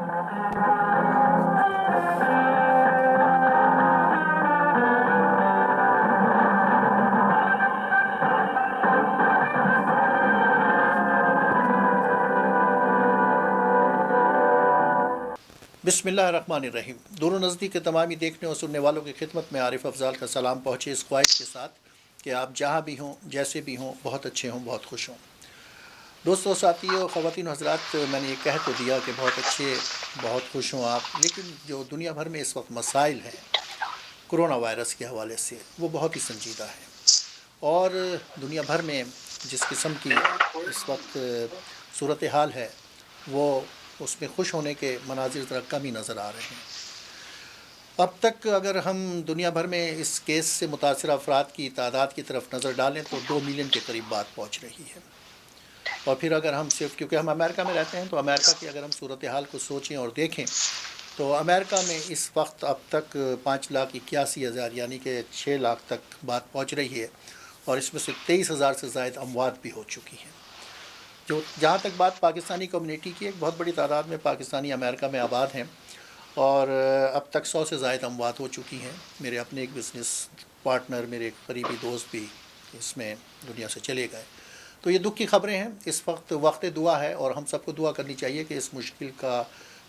بسم اللہ الرحمن الرحیم۔ دور و نزدیک کے تمامی دیکھنے اور سننے والوں کی خدمت میں عارف افضال کا سلام پہنچے اس خواہش کے ساتھ کہ آپ جہاں بھی ہوں، جیسے بھی ہوں، بہت اچھے ہوں، بہت خوش ہوں۔ دوستوں، ساتھیوں، خواتین و حضرات، میں نے یہ کہہ تو دیا کہ بہت اچھے، بہت خوش ہوں آپ، لیکن جو دنیا بھر میں اس وقت مسائل ہیں کرونا وائرس کے حوالے سے، وہ بہت ہی سنجیدہ ہیں، اور دنیا بھر میں جس قسم کی اس وقت صورتحال ہے، وہ اس میں خوش ہونے کے مناظر ذرا کم ہی نظر آ رہے ہیں۔ اب تک اگر ہم دنیا بھر میں اس کیس سے متاثرہ افراد کی تعداد کی طرف نظر ڈالیں تو 2 ملین کے قریب بات پہنچ رہی ہے، اور پھر اگر ہم صرف کیونکہ ہم امریکہ میں رہتے ہیں تو امریکہ کی اگر ہم صورتحال کو سوچیں اور دیکھیں تو امریکہ میں اس وقت اب تک 5,81,000 یعنی کہ 6 لاکھ تک بات پہنچ رہی ہے، اور اس میں سے 23,000 سے زائد اموات بھی ہو چکی ہیں۔ جہاں تک بات پاکستانی کمیونٹی کی، ایک بہت بڑی تعداد میں پاکستانی امریکہ میں آباد ہیں، اور اب تک 100 سے زائد اموات ہو چکی ہیں۔ میرے اپنے ایک بزنس پارٹنر، میرے ایک قریبی دوست بھی اس میں دنیا سے چلے گئے۔ تو یہ دکھ کی خبریں ہیں۔ اس وقت دعا ہے، اور ہم سب کو دعا کرنی چاہیے کہ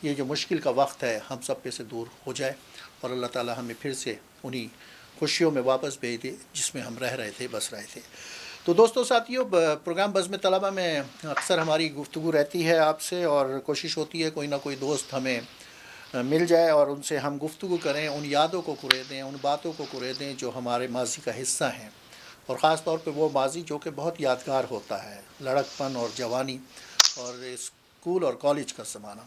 یہ جو مشکل کا وقت ہے ہم سب پہ سے دور ہو جائے، اور اللہ تعالی ہمیں پھر سے انہی خوشیوں میں واپس بھیج دے جس میں ہم رہ رہے تھے، بس رہے تھے۔ تو دوستوں، ساتھیوں، پروگرام بزم طلبہ میں اکثر ہماری گفتگو رہتی ہے آپ سے، اور کوشش ہوتی ہے کوئی نہ کوئی دوست ہمیں مل جائے اور ان سے ہم گفتگو کریں، ان یادوں کو کریدیں، ان باتوں کو کریدیں جو ہمارے ماضی کا حصہ ہیں، اور خاص طور پہ وہ ماضی جو کہ بہت یادگار ہوتا ہے، لڑکپن اور جوانی اور اسکول اور کالج کا زمانہ۔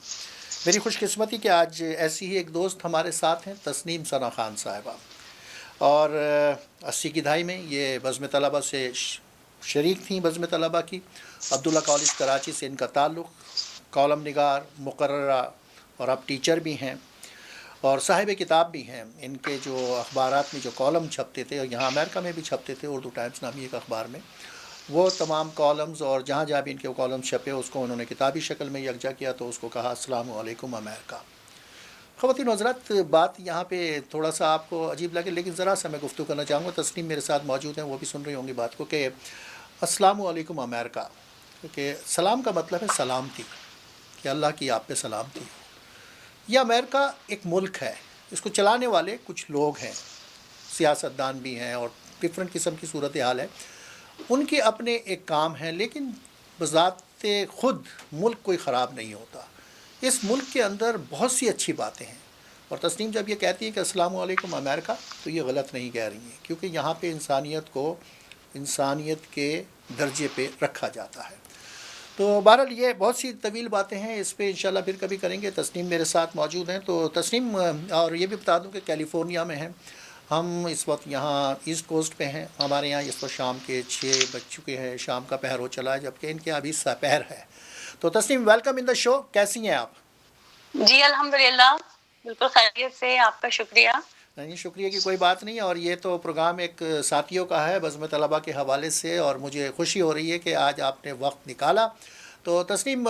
میری خوش قسمتی کہ آج ایسی ہی ایک دوست ہمارے ساتھ ہیں، تسنیم ثنا خان صاحبہ، اور 80 کی دہائی میں یہ بزم طلبہ سے شریک تھیں، بزم طلبہ کی۔ عبداللہ کالج کراچی سے ان کا تعلق، کالم نگار، مقررہ، اور اب ٹیچر بھی ہیں، اور صاحب کتاب بھی ہیں۔ ان کے جو اخبارات میں جو کالم چھپتے تھے، اور یہاں امریکہ میں بھی چھپتے تھے، اردو ٹائمز نامی ایک اخبار میں، وہ تمام کالمز اور جہاں جہاں بھی ان کے کالمز چھپے اس کو انہوں نے کتابی شکل میں یکجا کیا، تو اس کو کہا السلام علیکم امریکہ۔ خواتین و حضرات، بات یہاں پہ تھوڑا سا آپ کو عجیب لگے، لیکن ذرا سا میں گفتگو کرنا چاہوں گا۔ تسنیم میرے ساتھ موجود ہیں، وہ بھی سن رہی ہوں گی بات کو، کہ السلام علیکم امریکہ، کیونکہ سلام کا مطلب ہے سلامتی، کہ اللہ کی آپ پہ سلامتی ہو۔ یہ امریکہ ایک ملک ہے، اس کو چلانے والے کچھ لوگ ہیں، سیاستدان بھی ہیں، اور ڈفرینٹ قسم کی صورتحال ہے، ان کے اپنے ایک کام ہیں، لیکن بذات خود ملک کوئی خراب نہیں ہوتا۔ اس ملک کے اندر بہت سی اچھی باتیں ہیں، اور تسنیم جب یہ کہتی ہے کہ السلام علیکم امریکہ تو یہ غلط نہیں کہہ رہی ہیں، کیونکہ یہاں پہ انسانیت کو انسانیت کے درجے پہ رکھا جاتا ہے۔ تو بہرحال یہ بہت سی طویل باتیں ہیں، اس پہ انشاءاللہ پھر کبھی کریں گے۔ تسنیم میرے ساتھ موجود ہیں، تو تسنیم، اور یہ بھی بتا دوں کہ کیلیفورنیا میں ہیں ہم اس وقت، یہاں ایسٹ کوسٹ پہ ہیں، ہمارے یہاں اس وقت شام کے 6 بج چکے ہیں، شام کا پہر ہو چلا ہے، جبکہ ان کے ابھی سپہر ہے۔ تو تسنیم، ویلکم ان دا شو، کیسی ہیں آپ؟ جی الحمدللہ، بالکل خیریت سے، آپ کا شکریہ۔ نہیں، شکریہ کی کوئی بات نہیں، اور یہ تو پروگرام ایک ساتھیوں کا ہے بزم طلبہ کے حوالے سے، اور مجھے خوشی ہو رہی ہے کہ آج آپ نے وقت نکالا۔ تو تسنیم،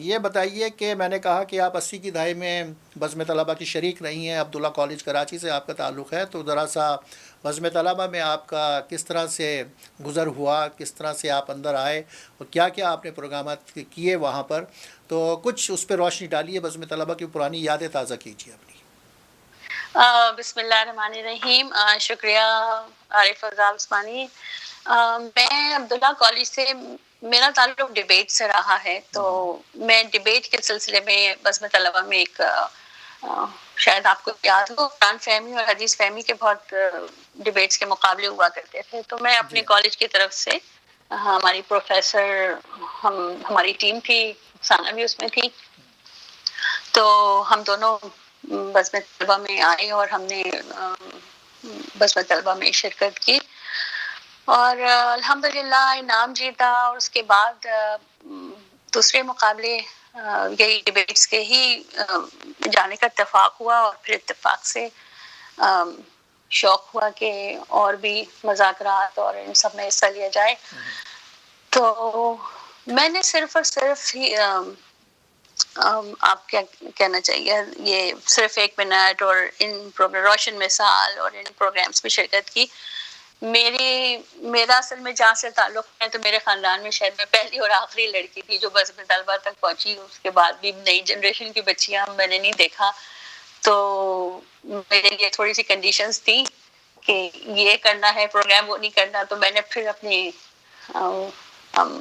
یہ بتائیے کہ میں نے کہا کہ آپ 80 کی دہائی میں بزم طلبہ کی شریک رہی ہیں، عبداللہ کالج کراچی سے آپ کا تعلق ہے، تو ذرا سا بزم طلبہ میں آپ کا کس طرح سے گزر ہوا، کس طرح سے آپ اندر آئے، اور کیا کیا آپ نے پروگرامات کیے وہاں پر، تو کچھ اس پہ روشنی ڈالیے، بزم طلبہ کی پرانی یادیں تازہ کیجیے اپنی۔ بسم اللہ الرحمن الرحیم، شکریہ عارف افضال عثمانی۔ میں عبداللہ کالج سے، میرا تعلق ڈبیٹ سے رہا ہے، تو میں ڈبیٹ کے سلسلے میں بزم طلبہ میں ایک شاید آپ کو یاد ہو، قرآن فہمی اور حدیث فہمی کے بہت ڈبیٹس کے مقابلے ہوا کرتے تھے، تو میں اپنے کالج کی طرف سے، ہماری پروفیسر، ہماری ٹیم تھی، ثانیہ بھی اس میں تھی، تو ہم دونوں بزم طلبہ میں آئے اور ہم نے بزم طلبہ میں شرکت کی، اور الحمدللہ انعام جیتا، اور اس کے بعد دوسرے مقابلے یہی ڈبیٹس کے ہی جانے کا اتفاق ہوا، اور پھر اتفاق سے شوق ہوا کہ اور بھی مذاکرات اور ان سب میں حصہ لیا جائے۔ تو میں نے صرف اور صرف ہی آپ کیا کہنا چاہیے یہ صرف 1 منٹ اور ان روشن مثال اور ان پروگرامس میں شرکت کی. میرا اصل میں جہاں سے تعلق ہے تو میرے خاندان میں شاید میں پہلی اور آخری لڑکی تھی جو بس میں طلبہ تک پہنچی. اس کے بعد بھی نئی جنریشن کی بچیاں میں نے نہیں دیکھا. تو میرے لیے تھوڑی سی کنڈیشنز تھی کہ یہ کرنا ہے پروگرام وہ نہیں کرنا. تو میں نے پھر اپنی ہم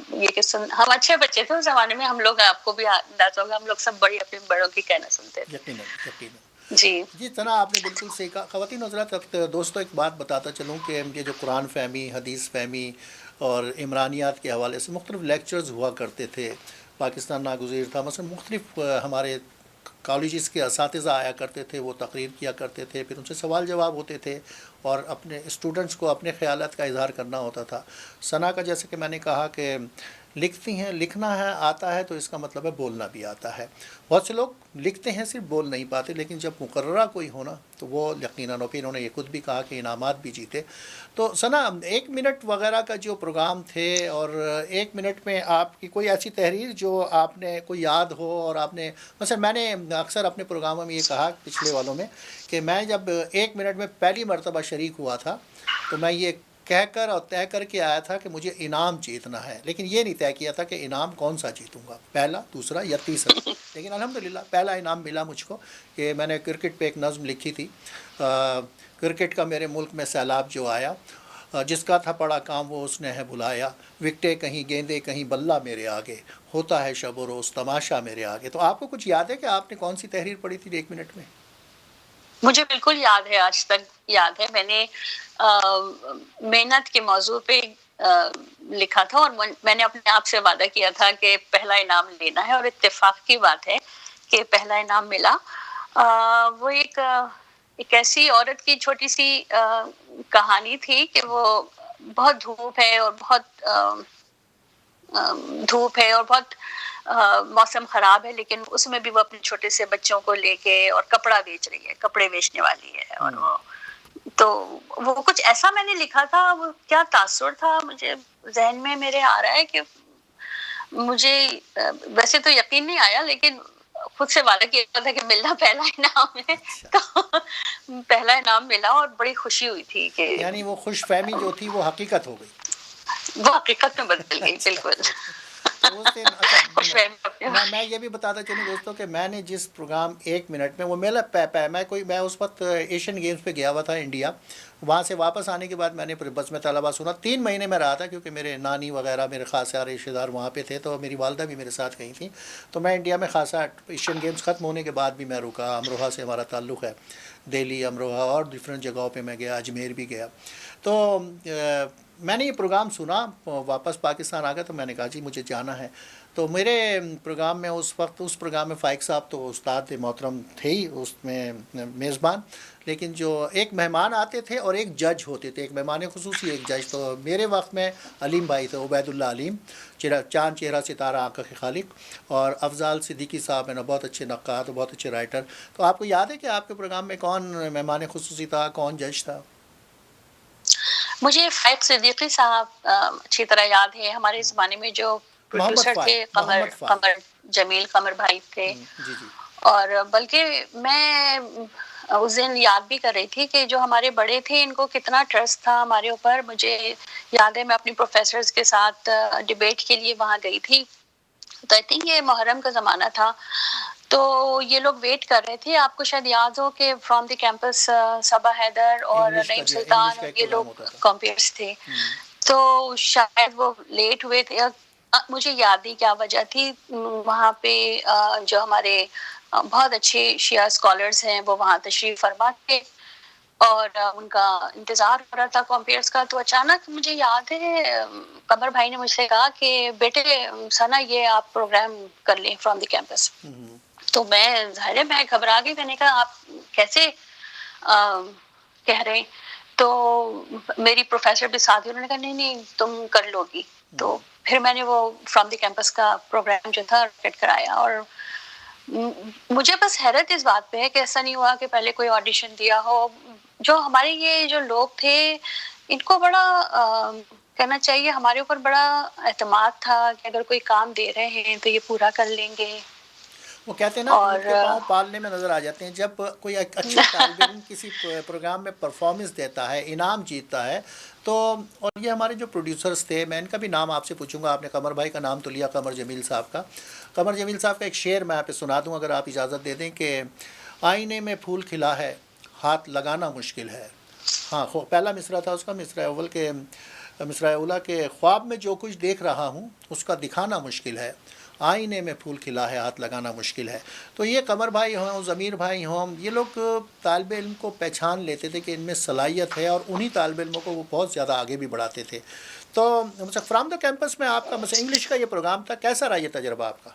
اچھے بچے تھے اس زمانے میں. ہم لوگ آپ کو بھی اندازہ ہوگا ہم لوگ سب بڑی اپنے بڑوں کی کہنا سنتے تھے. یقیناً یقیناً. جی جی ثنا آپ نے بالکل صحیح کہا. خواتین حضرات دوستوں ایک بات بتاتا چلوں کہ یہ جو قرآن فہمی حدیث فہمی اور عمرانیات کے حوالے سے مختلف لیکچرز ہوا کرتے تھے. پاکستان ناگزیر تھا مثلا مختلف ہمارے کالجز کے اساتذہ آیا کرتے تھے. وہ تقریر کیا کرتے تھے پھر ان سے سوال جواب ہوتے تھے اور اپنے اسٹوڈنٹس کو اپنے خیالات کا اظہار کرنا ہوتا تھا. ثنا کا جیسے کہ میں نے کہا کہ لکھتی ہیں لکھنا ہے آتا ہے تو اس کا مطلب ہے بولنا بھی آتا ہے. بہت سے لوگ لکھتے ہیں صرف بول نہیں پاتے لیکن جب مقررہ کوئی ہونا تو وہ یقیناً. اور پھر انہوں نے یہ خود بھی کہا کہ انعامات بھی جیتے. تو ثنا 1 منٹ وغیرہ کا جو پروگرام تھے اور 1 منٹ میں آپ کی کوئی ایسی تحریر جو آپ نے کوئی یاد ہو اور آپ نے مثلا میں نے اکثر اپنے پروگراموں میں یہ کہا پچھلے والوں میں کہ میں جب 1 منٹ میں پہلی مرتبہ شریک ہوا تھا تو میں یہ کہہ کر اور طے کر کے آیا تھا کہ مجھے انعام جیتنا ہے. لیکن یہ نہیں طے کیا تھا کہ انعام کون سا جیتوں گا پہلا دوسرا یا تیسرا. لیکن الحمدللہ پہلا انعام ملا مجھ کو کہ میں نے کرکٹ پہ ایک نظم لکھی تھی. کرکٹ کا میرے ملک میں سیلاب جو آیا جس کا تھا پڑا کام وہ اس نے ہے بلایا. وکٹیں کہیں گیندے کہیں بلہ میرے آگے ہوتا ہے شب و روز تماشا میرے آگے. تو آپ کو کچھ یاد ہے کہ آپ نے کون سی تحریر پڑھی تھی 1 منٹ میں؟ مجھے بالکل یاد ہے آج تک یاد ہے. میں نے محنت کے موضوع پہ لکھا تھا اور میں نے اپنے آپ سے وعدہ کیا تھا کہ پہلا انعام لینا ہے اور اتفاق کی بات ہے کہ پہلا انعام ملا. وہ ایک ایسی عورت کی چھوٹی سی کہانی تھی کہ وہ بہت دھوپ ہے اور بہت موسم خراب ہے لیکن اس میں بھی وہ اپنے چھوٹے سے بچوں کو لے کے اور کپڑا بیچ رہی ہے کپڑے بیچنے والی ہے. اور تو وہ کچھ ایسا میں نے لکھا تھا. وہ کیا تاثر تھا مجھے ذہن میں میرے آ رہا ہے کہ مجھے ویسے تو یقین نہیں آیا لیکن خود سے وعدہ کیا تھا کہ ملنا پہلا انعام ہے. اچھا. تو پہلا انعام ملا اور بڑی خوشی ہوئی تھی کہ یعنی وہ خوش فہمی جو تھی وہ حقیقت ہو گئی. وہ حقیقت میں بدل گئی. اچھا بالکل تو اس دن اچھا خوش فہمی. میں یہ بھی بتاتا چلوں دوستوں کہ میں نے جس پروگرام 1 منٹ میں وہ میرا میں اس وقت ایشین گیمز پہ گیا ہوا تھا انڈیا. وہاں سے واپس آنے کے بعد میں نے بس میں طلبا سنا 3 مہینے میں رہا تھا کیونکہ میرے نانی وغیرہ میرے خاصا رشتہ دار وہاں پہ تھے تو میری والدہ بھی میرے ساتھ گئی تھیں. تو میں انڈیا میں خاصا ایشین گیمز ختم ہونے کے بعد بھی میں رکا. امروہہ سے ہمارا تعلق ہے. دہلی امروہہ اور ڈفرینٹ جگہوں پہ میں گیا. اجمیر بھی گیا. تو میں نے یہ پروگرام سنا واپس پاکستان آ گیا تو میں نے کہا جی مجھے جانا ہے. تو میرے پروگرام میں اس پروگرام میں فائق صاحب تو استاد محترم تھے ہی اس میں میزبان. لیکن جو ایک مہمان آتے تھے اور ایک جج ہوتے تھے. ایک مہمان خصوصی ایک جج. تو میرے وقت میں علیم بھائی تھے عبید اللہ علیم چاند چہرہ ستارہ آنکھ کے خالق. اور افضال صدیقی صاحب ہیں نا بہت اچھے نقاد بہت اچھے رائٹر. تو آپ کو یاد ہے کہ آپ کے پروگرام میں کون مہمان خصوصی تھا کون جج تھا؟ مجھے فائق صدیقی صاحب اچھی طرح یاد ہے. ہمارے زمانے میں جو پروڈیوسر تھے قمر جمیل قمر بھائی تھے. جی جی. اور بلکہ میں اس دن یاد بھی کر رہی تھی کہ جو ہمارے بڑے تھے ان کو کتنا ٹرسٹ تھا ہمارے اوپر. مجھے یاد ہے میں اپنی پروفیسرز کے ساتھ ڈیبیٹ کے لیے وہاں گئی تھی. تو آئی تھنک یہ محرم کا زمانہ تھا. تو یہ لوگ ویٹ کر رہے تھے. آپ کو شاید یاد ہو کہ فرام دی کیمپس صبا حیدر اور نعیم سلطان اور یہ لوگ کمپیئرس تھے. تو شاید وہ لیٹ ہوئے تھے. مجھے یاد نہیں کیا وجہ تھی. وہاں پہ جو ہمارے بہت اچھے شیعہ اسکالرس ہیں وہ وہاں تشریف فرما تھے اور ان کا انتظار ہو رہا تھا کمپیئرس کا. تو اچانک مجھے یاد ہے قمر بھائی نے مجھ سے کہا کہ بیٹے ثنا یہ آپ پروگرام کر لیں فرام دی کیمپس. تو میں ظاہر ہے میں گھبرا گئی. میں نے کہا آپ کیسے کہہ رہے ہیں. تو میری پروفیسر بھی ساتھ ہی انہوں نے کہا نہیں تم کر لو گی. تو پھر میں نے وہ فرام دی کیمپس کا پروگرام جو تھا ریکارڈ کرایا. اور مجھے بس حیرت اس بات پہ ہے کہ ایسا نہیں ہوا کہ پہلے کوئی آڈیشن دیا ہو. جو ہمارے یہ جو لوگ تھے ان کو بڑا کہنا چاہیے ہمارے اوپر بڑا اعتماد تھا کہ اگر کوئی کام دے رہے ہیں تو یہ پورا کر لیں گے. وہ کہتے ہیں نا اور اونٹ کے پاؤں پالنے میں نظر آ جاتے ہیں. جب کوئی ایک اچھا طالب علم کسی پروگرام میں پرفارمنس دیتا ہے، انعام جیتتا ہے، تو اور یہ ہمارے جو پروڈیوسرز تھے، میں ان کا بھی نام آپ سے پوچھوں گا، آپ نے قمر بھائی کا نام تو لیا، قمر جمیل صاحب کا. قمر جمیل صاحب کا ایک شعر میں آپ پہ سنا دوں اگر آپ اجازت دے دیں کہ آئینے میں پھول کھلا ہے، ہاتھ لگانا مشکل ہے. ہاں، پہلا مصرع تھا اس کا، مصرع اول کے، مصرع اولا کے خواب میں جو کچھ دیکھ رہا ہوں اس کا دکھانا مشکل ہے، آئینے میں پھول کھلا ہے، ہاتھ لگانا مشکل ہے. تو یہ قمر بھائی ہوں، ضمیر بھائی ہوں، یہ لوگ طالب علم کو پہچان لیتے تھے کہ ان میں صلاحیت ہے، اور انہی طالب علموں کو وہ بہت زیادہ آگے بھی بڑھاتے تھے. تو فرام دا کیمپس میں آپ کا مثلا انگلش کا یہ پروگرام تھا، کیسا رہا یہ تجربہ آپ کا؟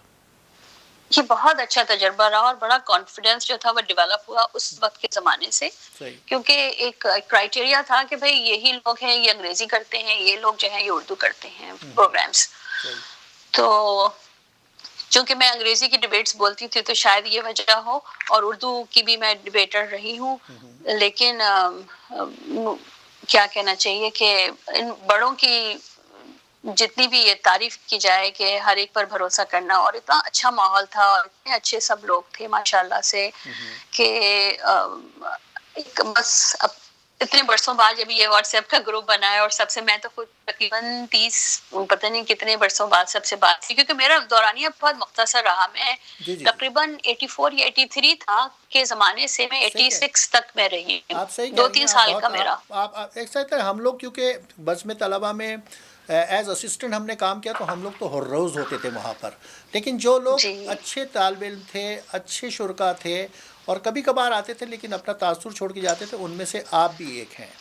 یہ بہت اچھا تجربہ رہا، اور بڑا کانفیڈینس جو تھا وہ ڈیولپ ہوا اس وقت کے زمانے سے. صحیح. کیونکہ ایک کرائٹیریا تھا کہ بھئی یہی لوگ ہیں یہ انگریزی کرتے ہیں، یہ لوگ جو ہیں یہ اردو کرتے ہیں پروگرامز. صحیح. تو چونکہ میں انگریزی کی ڈیبیٹس بولتی تھی تو شاید یہ وجہ ہو، اور اردو کی بھی میں ڈیبیٹر رہی ہوں. لیکن کیا کہنا چاہیے کہ ان بڑوں کی جتنی بھی یہ تعریف کی جائے کہ ہر ایک پر بھروسہ کرنا، اور اتنا اچھا ماحول تھا اور اتنے اچھے سب لوگ تھے ماشاءاللہ سے کہ ایک بس اب اتنے برسوں بعد جب یہ واٹس ایپ کا گروپ بنا ہے، اور سب سے میں تو خود تقریباً 30 پتہ نہیں کتنے برسوں بعد سب سے بات کی، کیونکہ میرا دورانیہ بہت مختصر رہا. میں جی جی. تقریباً 84 یا 83 تھا کے زمانے سے میں صحیح ہے. 86 تک میں رہی ہوں. آپ صحیح کہہ رہی 2-3 ہیں. آپ سال کا بہت میرا. آپ ایک ساتھ ہم لوگ کیونکہ بزم طلبہ میں ایز اسسٹنٹ ہم نے کام کیا، تو ہم لوگ تو ہر روز ہوتے تھے وہاں پر. لیکن جو لوگ جی اچھے طالب علم تھے، اچھے شرکا تھے، اور کبھی کبھار آتے تھے لیکن اپنا تاثر چھوڑ کے جاتے تھے، ان میں سے آپ بھی ایک ہیں.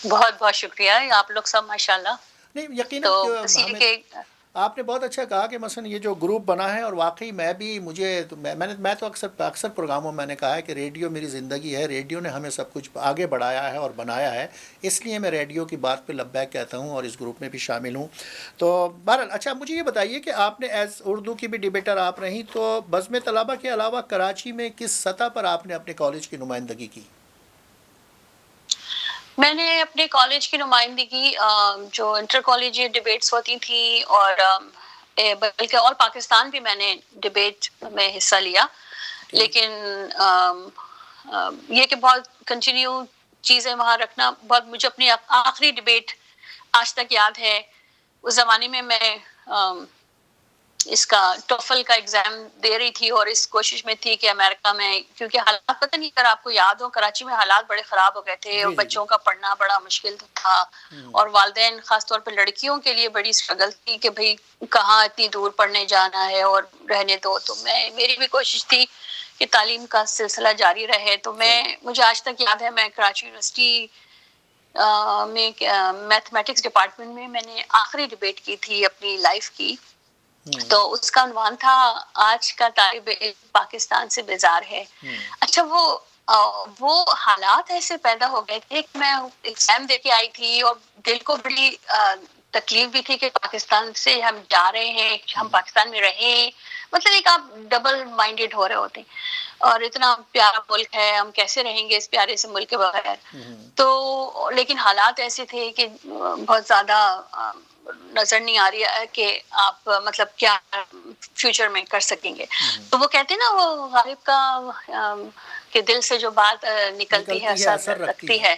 بہت بہت شکریہ آپ لوگ سب ماشاءاللہ. نہیں، یقیناً تو کہ بس یہ ہمیں کہ آپ نے بہت اچھا کہا کہ مثلا یہ جو گروپ بنا ہے، اور واقعی میں بھی میں تو اکثر پروگراموں میں نے کہا ہے کہ ریڈیو میری زندگی ہے، ریڈیو نے ہمیں سب کچھ آگے بڑھایا ہے اور بنایا ہے، اس لیے میں ریڈیو کی بات پہ لبیک کہتا ہوں اور اس گروپ میں بھی شامل ہوں. تو بہرحال اچھا مجھے یہ بتائیے کہ آپ نے ایز اردو کی بھی ڈیبیٹر آپ رہیں، تو بزم طلبہ کے علاوہ کراچی میں کس سطح پر آپ نے اپنے کالج کی نمائندگی کی؟ میں نے اپنے کالج کی نمائندگی جو انٹر کالج ڈیبیٹس ہوتی تھی، اور بلکہ اور پاکستان بھی میں نے ڈیبیٹ میں حصہ لیا. لیکن یہ کہ بہت کنٹینیو چیزیں وہاں رکھنا، بہت مجھے اپنی آخری ڈیبیٹ آج تک یاد ہے. اس زمانے میں اس کا ٹوفل کا ایگزام دے رہی تھی، اور اس کوشش میں تھی کہ امریکہ میں، کیونکہ حالات پتہ نہیں اگر آپ کو یاد ہو کراچی میں حالات بڑے خراب ہو گئے تھے، اور جی جی جی. بچوں کا پڑھنا بڑا مشکل تھا، اور والدین خاص طور پہ لڑکیوں کے لیے بڑی اسٹرگل تھی کہ بھئی کہاں اتنی دور پڑھنے جانا ہے اور رہنے دو. تو میری بھی کوشش تھی کہ تعلیم کا سلسلہ جاری رہے. تو مجھے آج تک یاد ہے میں کراچی یونیورسٹی میں میتھمیٹکس ڈپارٹمنٹ میں نے آخری ڈیبیٹ کی تھی اپنی لائف کی. تو اس کا عنوان تھا آج کا طالب علم پاکستان سے بیزار ہے. اچھا وہ حالات ایسے پیدا ہو گئے تھے کہ میں ایگزام دے کے آئی تھی، اور دل کو بڑی تکلیف بھی تھی کہ پاکستان سے ہم جا رہے ہیں، ہم پاکستان میں رہیں، مطلب ایک آپ ڈبل مائنڈیڈ ہو رہے ہوتے ہیں، اور اتنا پیارا ملک ہے، ہم کیسے رہیں گے اس پیارے سے ملک کے بغیر. تو لیکن حالات ایسے تھے کہ بہت زیادہ نظر نہیں آ رہی ہے کہ آپ مطلب کیا فیوچر میں کر سکیں گے. تو وہ کہتے ہیں نا وہ غالب کا کہ دل سے جو بات نکلتی ہے اثر رکھتی ہے.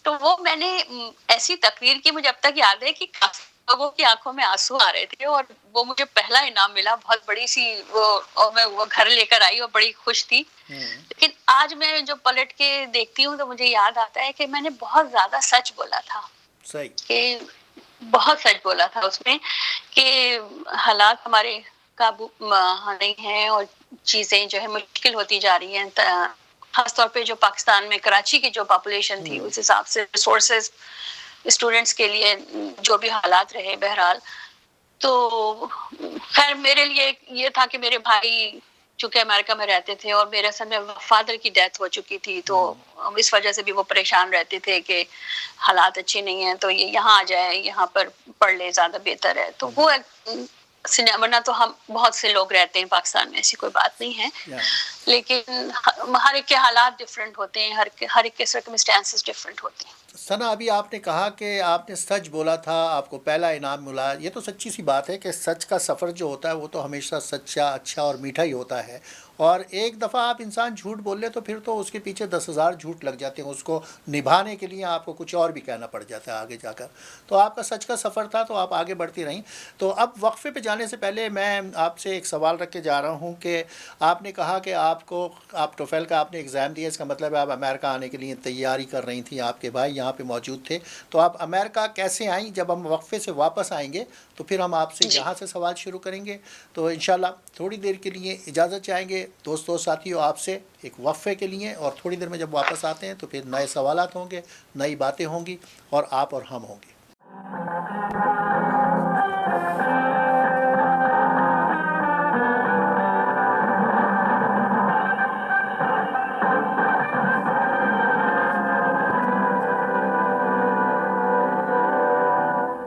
تو وہ میں نے ایسی تقریر کی، مجھے اب تک یاد ہے کہ کافی لوگوں کی آنکھوں میں آنسو آ رہے تھے، اور وہ مجھے پہلا انعام ملا، بہت بڑی سی اور میں وہ گھر لے کر آئی اور بڑی خوش تھی. لیکن آج میں جو پلٹ کے دیکھتی ہوں تو مجھے یاد آتا ہے کہ میں نے بہت زیادہ سچ بولا تھا. صحیح. کہ بہت سچ بولا تھا اس میں کہ حالات ہمارے قابو نہیں ہیں، اور چیزیں جو ہے مشکل ہوتی جا رہی ہیں، خاص طور پہ جو پاکستان میں کراچی کی جو پاپولیشن تھی اس حساب سے ریسورسز اسٹوڈنٹس کے لیے جو بھی حالات رہے بہرحال. تو خیر میرے لیے یہ تھا کہ میرے بھائی چونکہ امریکہ میں رہتے تھے، اور میرے اصل میں فادر کی ڈیتھ ہو چکی تھی، تو اس وجہ سے بھی وہ پریشان رہتے تھے کہ حالات اچھے نہیں ہیں تو یہ یہاں آ جائے، یہاں پر پڑھ لے، زیادہ بہتر ہے. تو وہ ورنہ تو ہم بہت سے لوگ رہتے ہیں پاکستان میں، ایسی کوئی بات نہیں ہے. لیکن ہر ایک کے حالات ڈفرینٹ ہوتے ہیں، ہر ایک کے سرکمسٹانسز ڈفرینٹ ہوتے ہیں. سنا ابھی آپ نے کہا کہ آپ نے سچ بولا تھا، آپ کو پہلا انعام ملا. یہ تو سچی سی بات ہے کہ سچ کا سفر جو ہوتا ہے وہ تو ہمیشہ سچا، اچھا اور میٹھا ہی ہوتا ہے. اور ایک دفعہ آپ انسان جھوٹ بول لے تو پھر تو اس کے پیچھے 10,000 جھوٹ لگ جاتے ہیں، اس کو نبھانے کے لیے آپ کو کچھ اور بھی کہنا پڑ جاتا ہے آگے جا کر. تو آپ کا سچ کا سفر تھا تو آپ آگے بڑھتی رہیں. تو اب وقفے پہ جانے سے پہلے میں آپ سے ایک سوال رکھ کے جا رہا ہوں کہ آپ نے کہا کہ آپ ٹوفیل کا آپ نے ایگزام دیا، اس کا مطلب ہے آپ امریکہ آنے کے لیے تیاری کر رہی تھیں، آپ کے بھائی یہاں پہ موجود تھے. تو آپ امریکہ کیسے آئیں؟ جب ہم وقفے سے واپس آئیں گے تو پھر ہم آپ سے جی یہاں سے سوال شروع کریں گے. تو انشاءاللہ تھوڑی دیر کے لیے اجازت چاہیں گے دوستوں ساتھیوں آپ سے ایک وقفے کے لیے، اور تھوڑی دیر میں جب واپس آتے ہیں تو پھر نئے سوالات ہوں گے، نئی باتیں ہوں گی، اور آپ اور ہم ہوں گے.